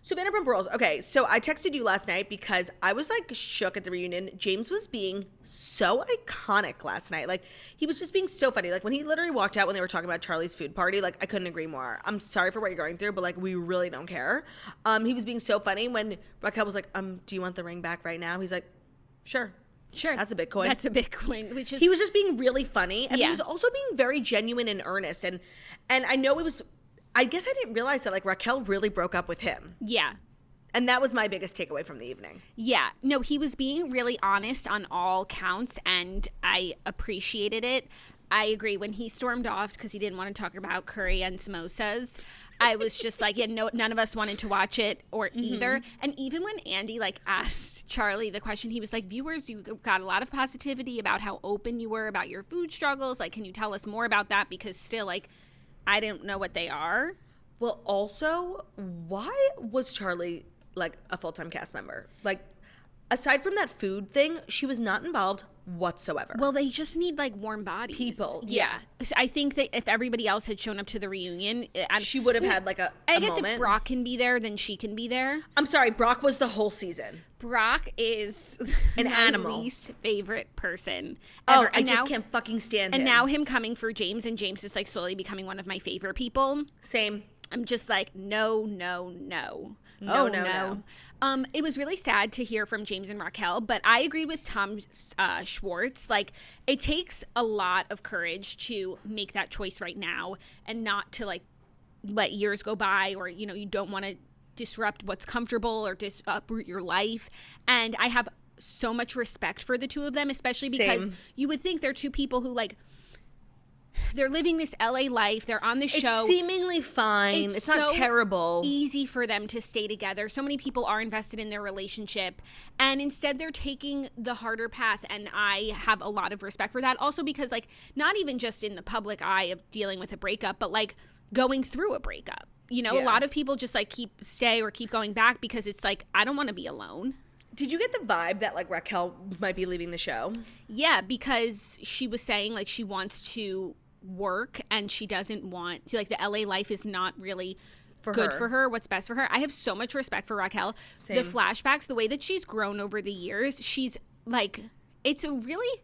So Vanderpump Rules. Okay, so I texted you last night because I was like shook at the reunion. James was being so iconic last night. Like he was just being so funny. Like when he literally walked out when they were talking about Charlie's food party, like I couldn't agree more. I'm sorry for what you're going through, but like we really don't care. He was being so funny when Raquel was like, do you want the ring back right now? He's like, sure. That's a Bitcoin. That's a Bitcoin. Which is, he was just being really funny, and he was also being very genuine and earnest. And I know it was, I guess I didn't realize that like Raquel really broke up with him. Yeah. And that was my biggest takeaway from the evening. Yeah. No, he was being really honest on all counts, and I appreciated it. I agree. When he stormed off because he didn't want to talk about curry and samosas, I was just like, none of us wanted to watch it or either. And even when Andy like asked Charlie the question, he was like, viewers, you got a lot of positivity about how open you were about your food struggles. Like, can you tell us more about that? Because still, like, I don't know what they are. Well, also, why was Charlie like a full-time cast member? Like, aside from that food thing, she was not involved whatsoever. Well, they just need like warm bodies. People, Yeah. I think that if everybody else had shown up to the reunion, she would have had like a I guess moment. if Brock can be there, then she can be there. I'm sorry, Brock was the whole season. Brock is an my animal. least favorite person ever. Oh, I just can't fucking stand him. And now him coming for James, and James is like slowly becoming one of my favorite people. Same. I'm just like, no. It was really sad to hear from James and Raquel, but I agreed with Tom Schwartz. Like, it takes a lot of courage to make that choice right now and not to, like, let years go by, or, you know, you don't want to disrupt what's comfortable or uproot your life. And I have so much respect for the two of them, especially because you would think they're two people who, like, they're living this LA life. They're on the show. It's seemingly fine. It's not terrible. Easy for them to stay together. So many people are invested in their relationship. And instead they're taking the harder path. And I have a lot of respect for that. Also because, like, not even just in the public eye of dealing with a breakup, but, like, going through a breakup. You know, a lot of people just, like, keep going back because it's like, I don't want to be alone. Did you get the vibe that, like, Raquel might be leaving the show? Yeah, because she was saying, like, she wants to work and she doesn't want to, like, the LA life is not really good for her, what's best for her. I have so much respect for Raquel. Same. The flashbacks, the way that she's grown over the years, she's, like, it's a really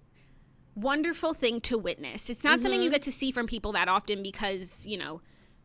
wonderful thing to witness. It's not something you get to see from people that often because, you know,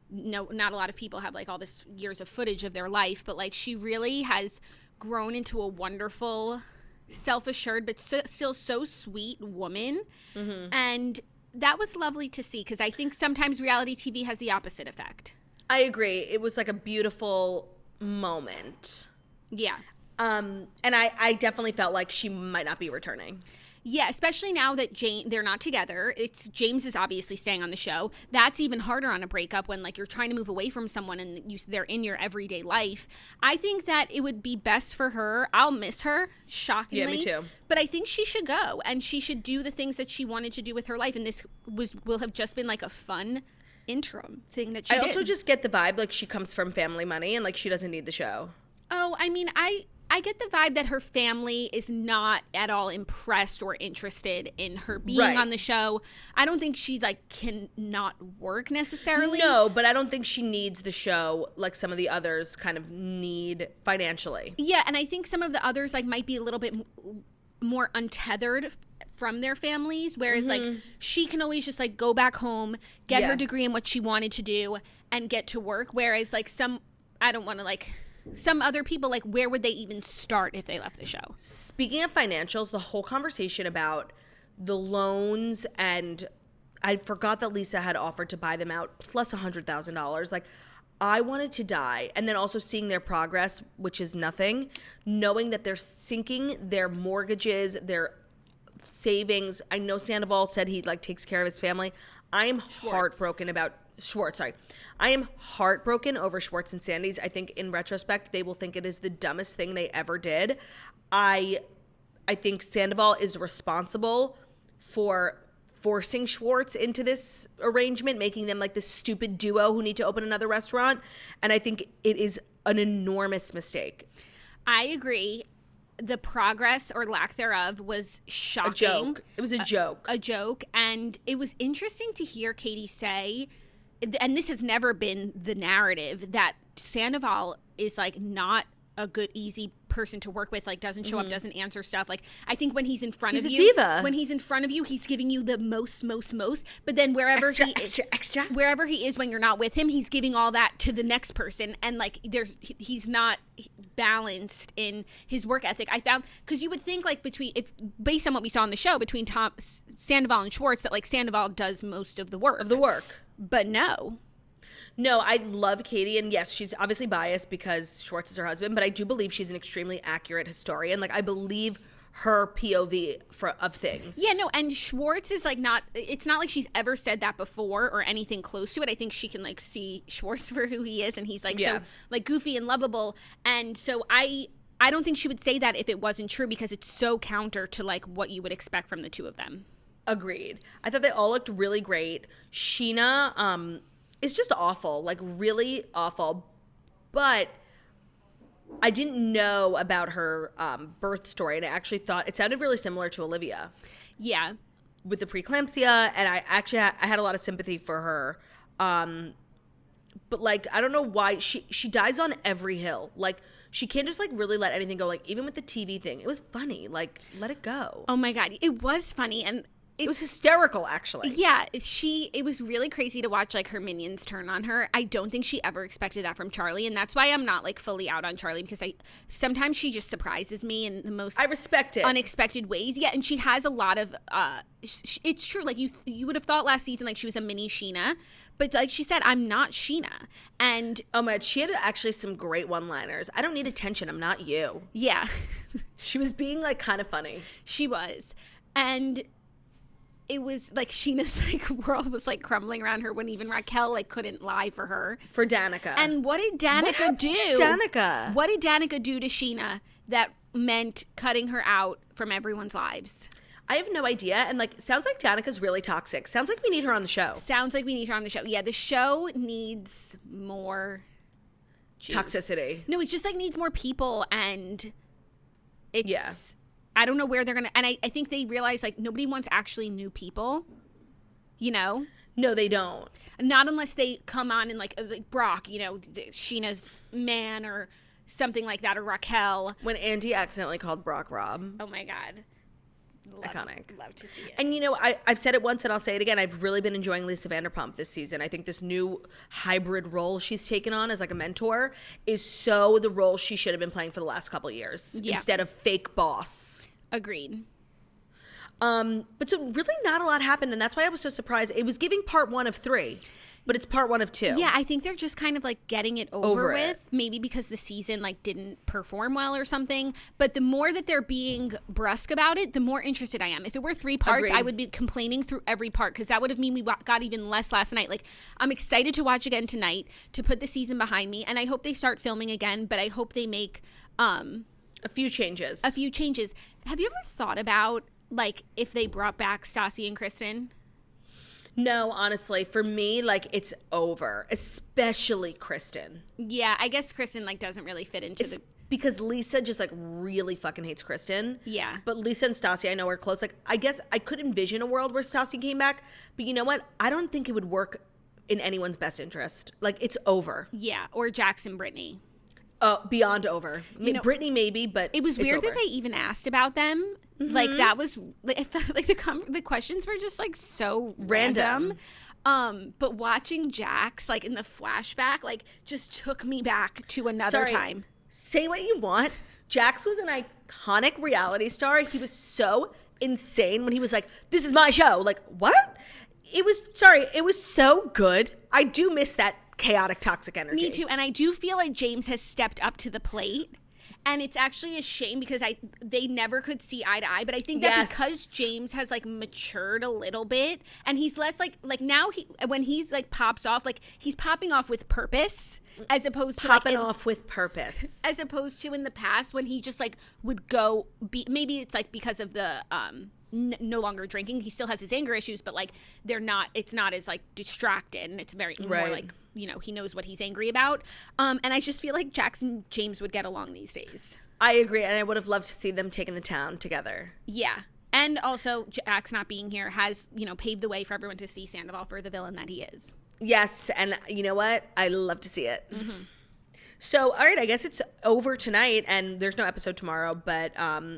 not a lot of people have, like, all this years of footage of their life, but, like, she really has grown into a wonderful, self-assured, but still so sweet woman. And that was lovely to see because I think sometimes reality TV has the opposite effect. I agree. It was like a beautiful moment. Yeah. And I definitely felt like she might not be returning. Yeah, especially now that they're not together. James is obviously staying on the show. That's even harder on a breakup when, like, you're trying to move away from someone and they're in your everyday life. I think that it would be best for her. I'll miss her, shockingly. Yeah, me too. But I think she should go and she should do the things that she wanted to do with her life. And this will have just been, like, a fun interim thing that she did. I also just get the vibe, like, she comes from family money and, like, she doesn't need the show. Oh, I mean, I get the vibe that her family is not at all impressed or interested in her being on the show. I don't think she, like, can not work necessarily. No, but I don't think she needs the show like some of the others kind of need financially. Yeah, and I think some of the others, like, might be a little bit more untethered from their families, whereas, like, she can always just, like, go back home, get her degree in what she wanted to do, and get to work, whereas, like, some other people, like, where would they even start if they left the show? Speaking of financials, the whole conversation about the loans, and I forgot that Lisa had offered to buy them out plus $100,000. Like, I wanted to die. And then also seeing their progress, which is nothing, knowing that they're sinking their mortgages, their savings. I know Sandoval said he, like, takes care of his family. I am heartbroken about Schwartz, sorry. I am heartbroken over Schwartz and Sandy's. I think in retrospect, they will think it is the dumbest thing they ever did. I think Sandoval is responsible for forcing Schwartz into this arrangement, making them like this stupid duo who need to open another restaurant. And I think it is an enormous mistake. I agree. The progress or lack thereof was shocking. A joke. It was a joke. A joke. And it was interesting to hear Katie say, and this has never been the narrative, that Sandoval is, like, not a good, easy person to work with, like, doesn't show up, doesn't answer stuff. Like, I think when he's in front of you, he's a diva. When he's in front of you, he's giving you the most. But then wherever wherever he is when you're not with him, he's giving all that to the next person. And, like, he's not balanced in his work ethic. I found, because you would think, like, based on what we saw on the show between Sandoval and Schwartz, that, like, Sandoval does most of the work. But no. No, I love Katie, and yes, she's obviously biased because Schwartz is her husband, but I do believe she's an extremely accurate historian. Like, I believe her POV of things. Yeah, no, and Schwartz is, like, it's not like she's ever said that before or anything close to it. I think she can, like, see Schwartz for who he is, and he's, like, so, like, goofy and lovable. And so I don't think she would say that if it wasn't true, because it's so counter to, like, what you would expect from the two of them. Agreed. I thought they all looked really great. Sheena, is just awful, like, really awful. But I didn't know about her birth story, and I actually thought it sounded really similar to Olivia. Yeah. With the preeclampsia, and I actually I had a lot of sympathy for her. But like, I don't know why she dies on every hill. Like, she can't just like really let anything go. Like, even with the TV thing, it was funny. Like, let it go. Oh my God, it was funny, and it was hysterical, actually. Yeah, it was really crazy to watch like her minions turn on her. I don't think she ever expected that from Charlie, and that's why I'm not like fully out on Charlie, because sometimes she just surprises me in the most I respect it unexpected ways. Yeah, and she has a lot of it's true. Like you would have thought last season like she was a mini Sheena, but like she said, I'm not Sheena. And oh my, she had actually some great one-liners. I don't need attention. I'm not you. Yeah, she was being like kind of funny. She was, and it was like Sheena's like world was like crumbling around her when even Raquel like couldn't lie for her. For Danica. And what did Danica do? Danica. What did Danica do to Sheena that meant cutting her out from everyone's lives? I have no idea. And like, sounds like Danica's really toxic. Sounds like we need her on the show. Sounds like we need her on the show. Yeah, the show needs more juice. Toxicity. No, it just like needs more people, and it's yeah. I don't know where they're gonna, and I think they realize like nobody wants actually new people, you know? No, they don't. Not unless they come on and like Brock, you know, Sheena's man or something like that, or Raquel. When Andy accidentally called Brock Rob. Oh my God. Iconic. Love to see it. And you know, I've said it once and I'll say it again. I've really been enjoying Lisa Vanderpump this season. I think this new hybrid role she's taken on as like a mentor is so the role she should have been playing for the last couple of years instead of fake boss. Agreed. But so really not a lot happened, and that's why I was so surprised. It was giving part 1 of 3. But it's part 1 of 2. Yeah, I think they're just kind of like getting it over with. Maybe because the season like didn't perform well or something. But the more that they're being brusque about it, the more interested I am. If it were 3 parts, Agreed. I would be complaining through every part, because that would have mean we got even less last night. Like, I'm excited to watch again tonight, to put the season behind me, and I hope they start filming again. But I hope they make a few changes. Have you ever thought about like if they brought back Stassi and Kristen? No, honestly, for me, like, it's over, especially Kristen. Yeah, I guess Kristen like doesn't really fit into because Lisa just like really fucking hates Kristen. Yeah. But Lisa and Stassi, I know, are close. Like, I guess I could envision a world where Stassi came back, but you know what? I don't think it would work in anyone's best interest. Like, it's over. Yeah, or Jackson Brittany. Beyond over. You know, Brittany maybe, but it was weird that they even asked about them. Mm-hmm. Like, that was, it felt like the questions were just like so random. But watching Jax like in the flashback like just took me back to another time. Say what you want. Jax was an iconic reality star. He was so insane when he was like, "This is my show." Like, what? It was so good. I do miss that chaotic, toxic energy. Me too. And I do feel like James has stepped up to the plate. And it's actually a shame because they never could see eye to eye. But I think that because James has like matured a little bit, and he's less like now when he's like pops off, like he's popping off with purpose, as opposed to popping off with purpose, as opposed to in the past when he just like would go. Maybe it's like because of the no longer drinking. He still has his anger issues, but like it's not as like distracted, and it's very more like, you know, he knows what he's angry about. And I just feel like Jax and James would get along these days. I agree, and I would have loved to see them taking the town together. Yeah. And also Jax not being here has, you know, paved the way for everyone to see Sandoval for the villain that he is. Yes, and you know what? I love to see it. Mm-hmm. So, all right, I guess it's over tonight, and there's no episode tomorrow, but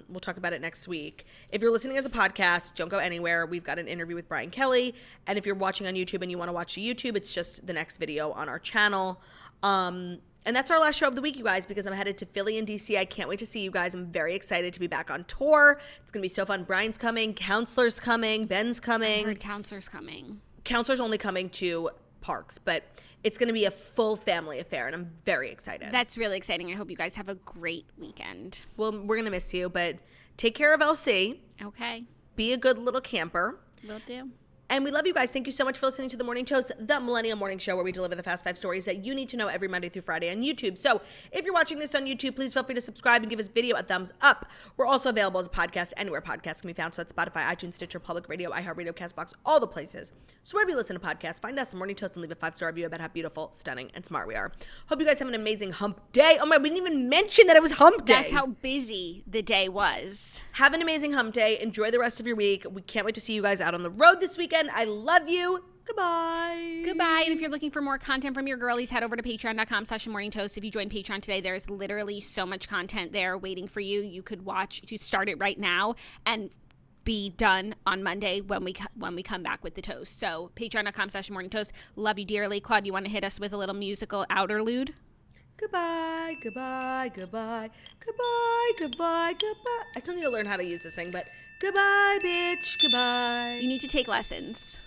we'll talk about it next week. If you're listening as a podcast, don't go anywhere. We've got an interview with Brian Kelly, and if you're watching on YouTube and you want to watch the YouTube, it's just the next video on our channel. And that's our last show of the week, you guys, because I'm headed to Philly and DC. I can't wait to see you guys. I'm very excited to be back on tour. It's going to be so fun. Brian's coming. Counselor's coming. Ben's coming. I heard Counselor's coming. Counselor's only coming to parks, but it's going to be a full family affair, and I'm very excited. That's really exciting. I hope you guys have a great weekend. Well, we're going to miss you, but take care of LC. Okay. Be a good little camper. Will do. And we love you guys. Thank you so much for listening to The Morning Toast, the Millennial Morning Show, where we deliver the fast 5 stories that you need to know every Monday through Friday on YouTube. So if you're watching this on YouTube, please feel free to subscribe and give this video a thumbs up. We're also available as a podcast anywhere podcasts can be found. So that's Spotify, iTunes, Stitcher, Public Radio, iHeartRadio, CastBox, all the places. So wherever you listen to podcasts, find us The Morning Toast and leave a 5-star review about how beautiful, stunning, and smart we are. Hope you guys have an amazing hump day. Oh my, we didn't even mention that it was hump day. That's how busy the day was. Have an amazing hump day. Enjoy the rest of your week. We can't wait to see you guys out on the road this weekend. I love you. Goodbye. Goodbye. And if you're looking for more content from your girlies, head over to patreon.com/morningtoast. If you join Patreon today, there's literally so much content there waiting for you. You could watch, to start it right now and be done on Monday when we come back with the toast. So patreon.com/morningtoast. Love you dearly. Claude, you want to hit us with a little musical outerlude? Goodbye, goodbye, goodbye, goodbye, goodbye, goodbye. I still need to learn how to use this thing, but goodbye, bitch, goodbye. You need to take lessons.